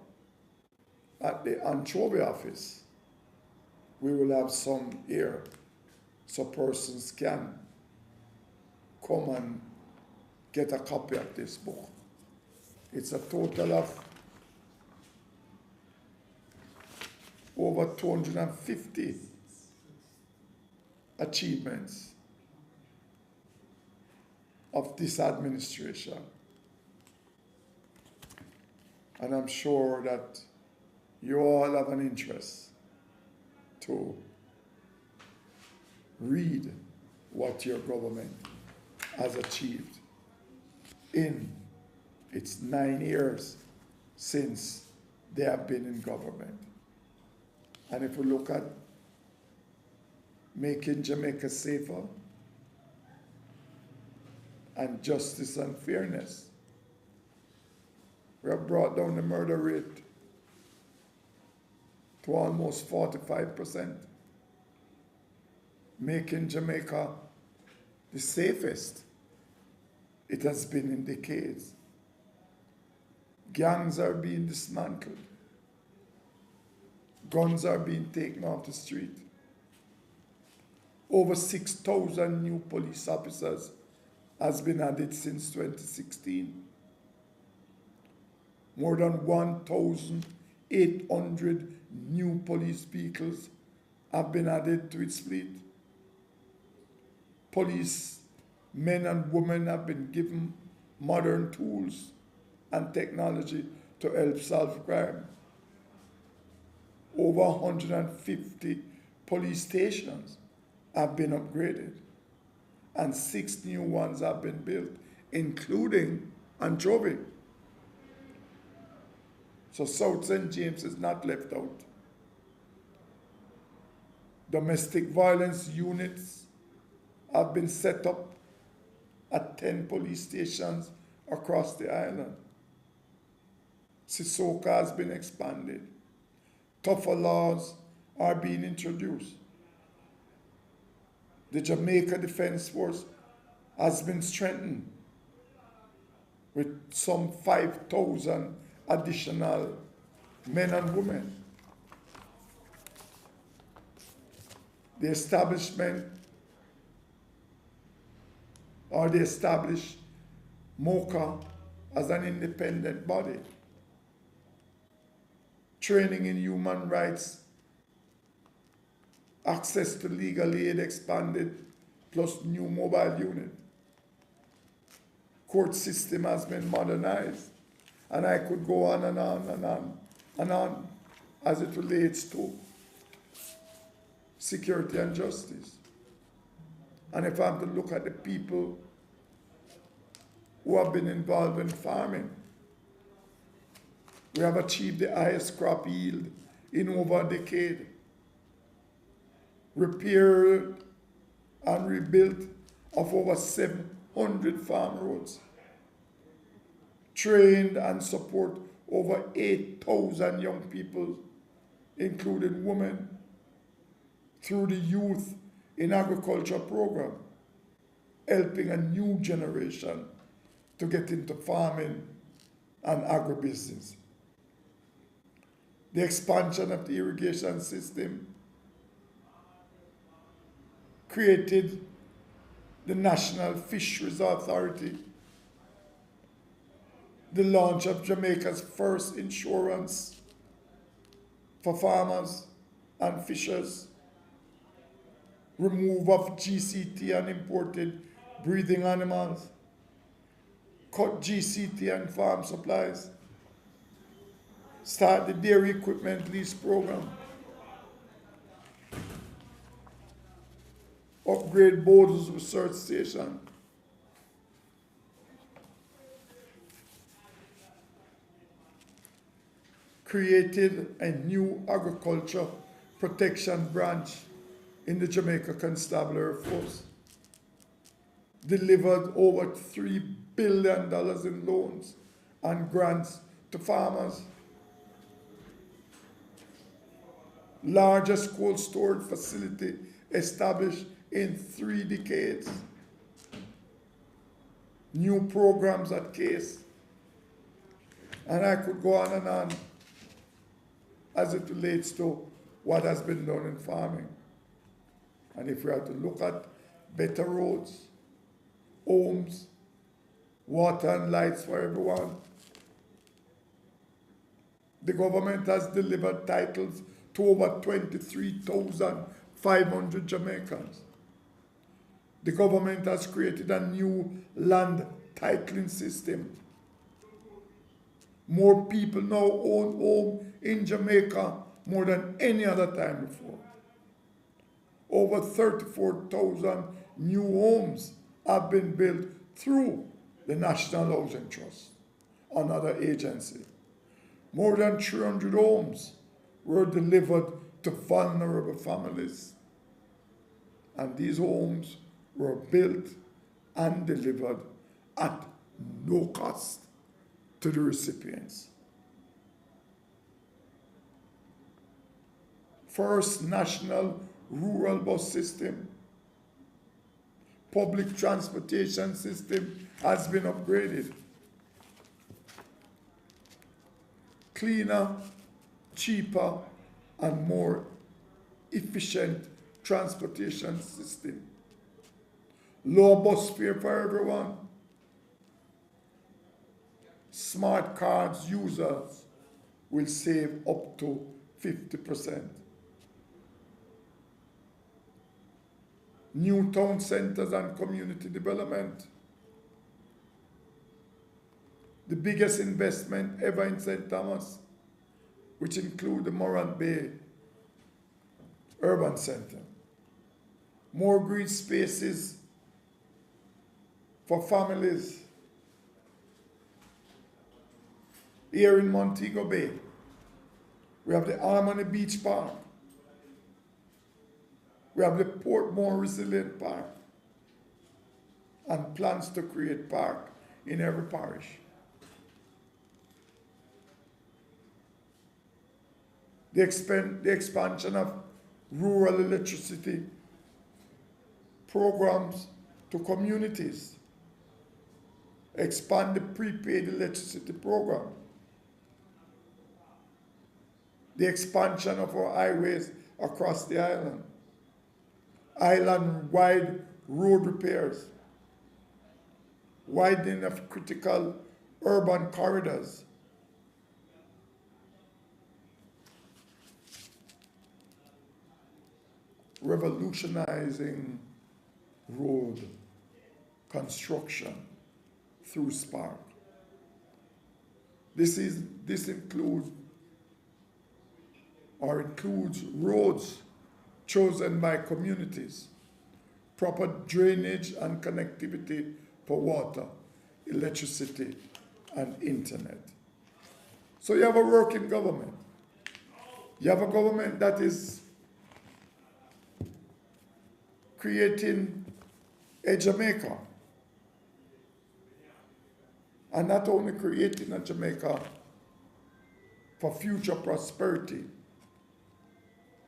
Speaker 1: at the Anchovy office, we will have some here so persons can come and get a copy of this book. It's a total of over 250 achievements of this administration. And I'm sure that you all have an interest to read what your government has achieved in its 9 years since they have been in government. And if we look at making Jamaica safer and justice and fairness, we have brought down the murder rate to almost 45%, making Jamaica the safest it has been in decades. Gangs are being dismantled. Guns are being taken off the street. Over 6,000 new police officers has been added since 2016. More than 1,800 new police vehicles have been added to its fleet. Police men and women have been given modern tools and technology to help solve crime. Over 150 police stations have been upgraded, and 6 new ones have been built, including Anchovy. So South St. James is not left out. Domestic violence units have been set up at 10 police stations across the island. Sissoko has been expanded. Tougher laws are being introduced. The Jamaica Defense Force has been strengthened with some 5,000 additional men and women. The established MOCA as an independent body. Training in human rights, access to legal aid expanded, plus new mobile unit. Court system has been modernized, and I could go on and on and on and on as it relates to security and justice. And if I'm to look at the people who have been involved in farming, we have achieved the highest crop yield in over a decade. Repaired and rebuilt of over 700 farm roads. Trained and support over 8,000 young people, including women, through the Youth in Agriculture program, helping a new generation to get into farming and agribusiness. The expansion of the irrigation system created the National Fisheries Authority, the launch of Jamaica's first insurance for farmers and fishers, remove of GCT on imported breeding animals, cut GCT on farm supplies, start the dairy equipment lease program, upgrade Borders Research Station, created a new agriculture protection branch in the Jamaica Constabulary Force, delivered over $3 billion in loans and grants to farmers, largest cold storage facility established in 3 decades, new programs at CASE, and I could go on and on as it relates to what has been done in farming. And if we are to look at better roads, homes, water and lights for everyone, the government has delivered titles to over 23,500 Jamaicans. The government has created a new land titling system. More people now own home in Jamaica more than any other time before. Over 34,000 new homes have been built through the National Housing Trust, another agency. More than 300 homes were delivered to vulnerable families. And these homes were built and delivered at no cost to the recipients. First national rural bus system, public transportation system has been upgraded. Cleaner, cheaper, and more efficient transportation system. Low bus fare for everyone. Smart cards users will save up to 50%. New town centers and community development. The biggest investment ever in St. Thomas, which include the Morant Bay Urban Center. More green spaces for families. Here in Montego Bay, we have the Harmony Beach Park. We have the Portmore Resilient Park, and plans to create park in every parish. The expansion of rural electricity programs to communities. Expand the prepaid electricity program. The expansion of our highways across the island. Island-wide road repairs. Widening of critical urban corridors. Revolutionizing road construction through Spark. This includes roads chosen by communities, proper drainage and connectivity for water, electricity, and internet. So you have a working government. You have a government that is creating a Jamaica. And not only creating a Jamaica, for future prosperity,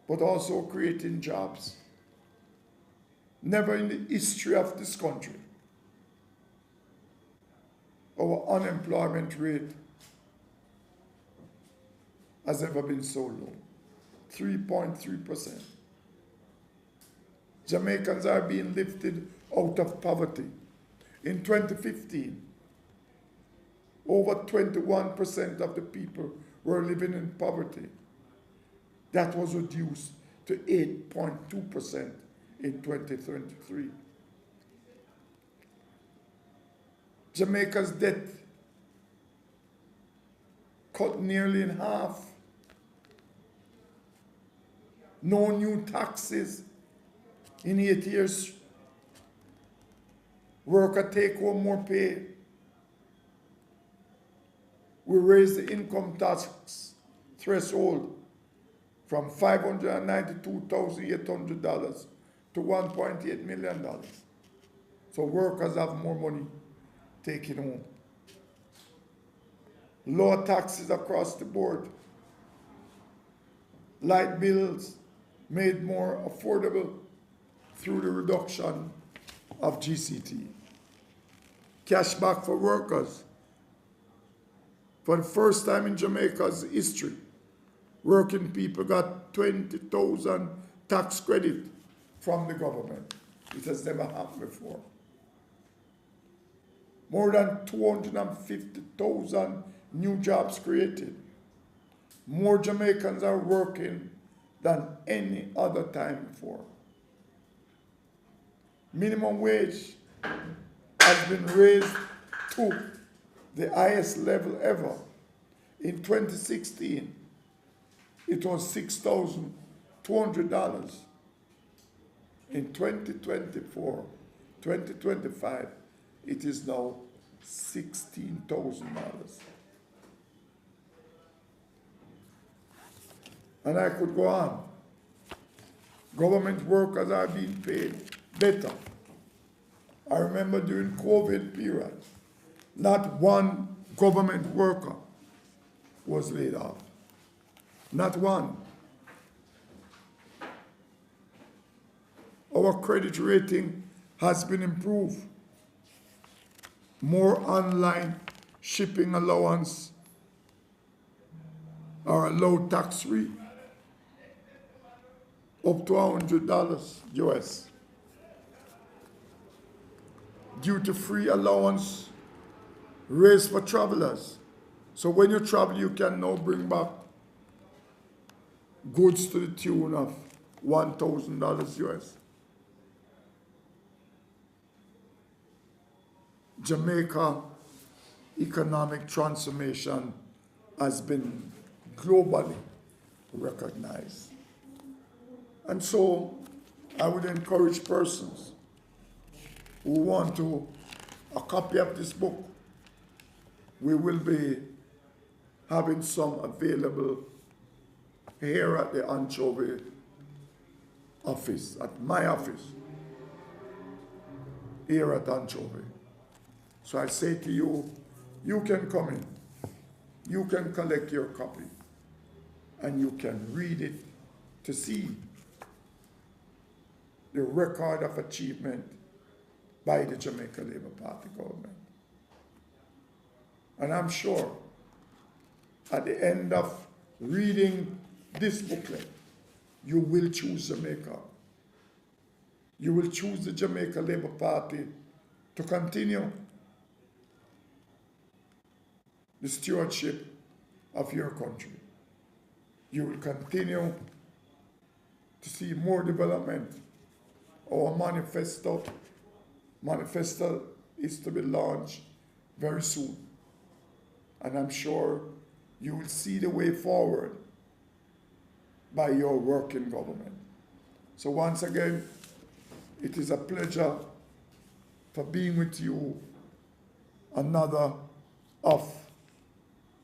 Speaker 1: but also creating jobs. Never in the history of this country our unemployment rate has ever been so low, 3.3%. Jamaicans are being lifted out of poverty. In 2015, over 21% of the people were living in poverty. That was reduced to 8.2% in 2023. Jamaica's debt cut nearly in half. No new taxes in 8 years. Worker take home more pay. We raised the income tax threshold from $592,800 to $1.8 million. So workers have more money taken home. Lower taxes across the board. Light bills made more affordable through the reduction of GCT. Cashback for workers. For the first time in Jamaica's history, working people got 20,000 tax credit from the government. It has never happened before. More than 250,000 new jobs created. More Jamaicans are working than any other time before. Minimum wage has been raised to the highest level ever. In 2016, it was $6,200. In 2024, 2025, it is now $16,000. And I could go on. Government workers are being paid better. I remember during COVID period, not one government worker was laid off. Not one. Our credit rating has been improved. More online shipping allowance are allowed tax-free, up to $100 US. Duty-free allowance raised for travelers. So when you travel, you can now bring back goods to the tune of $1,000 US. Jamaica economic transformation has been globally recognized. And so I would encourage persons who want a copy of this book. We will be having some available here at the Anchovy office, at my office, here at Anchovy. So I say to you, you can come in, you can collect your copy, and you can read it to see the record of achievement by the Jamaica Labour Party government. And I'm sure at the end of reading this booklet, you will choose Jamaica. You will choose the Jamaica Labour Party to continue the stewardship of your country. You will continue to see more development. Our manifesto is to be launched very soon. And I'm sure you will see the way forward by your work in government. So once again, it is a pleasure for being with you, another of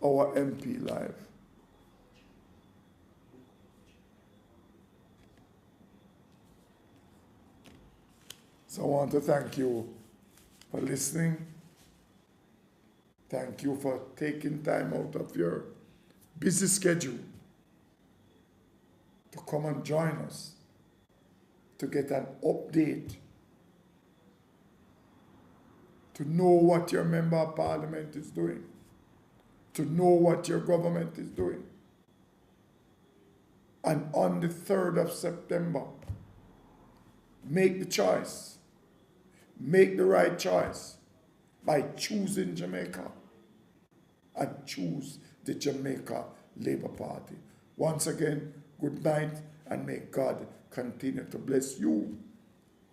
Speaker 1: our MP Live. So I want to thank you for listening. Thank you for taking time out of your busy schedule to come and join us to get an update, to know what your member of parliament is doing, to know what your government is doing. And on the 3rd of September, make the choice, make the right choice by choosing Jamaica and choose the Jamaica Labour Party. Once again, good night, and may God continue to bless you,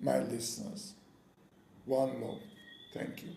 Speaker 1: my listeners. One love. Thank you.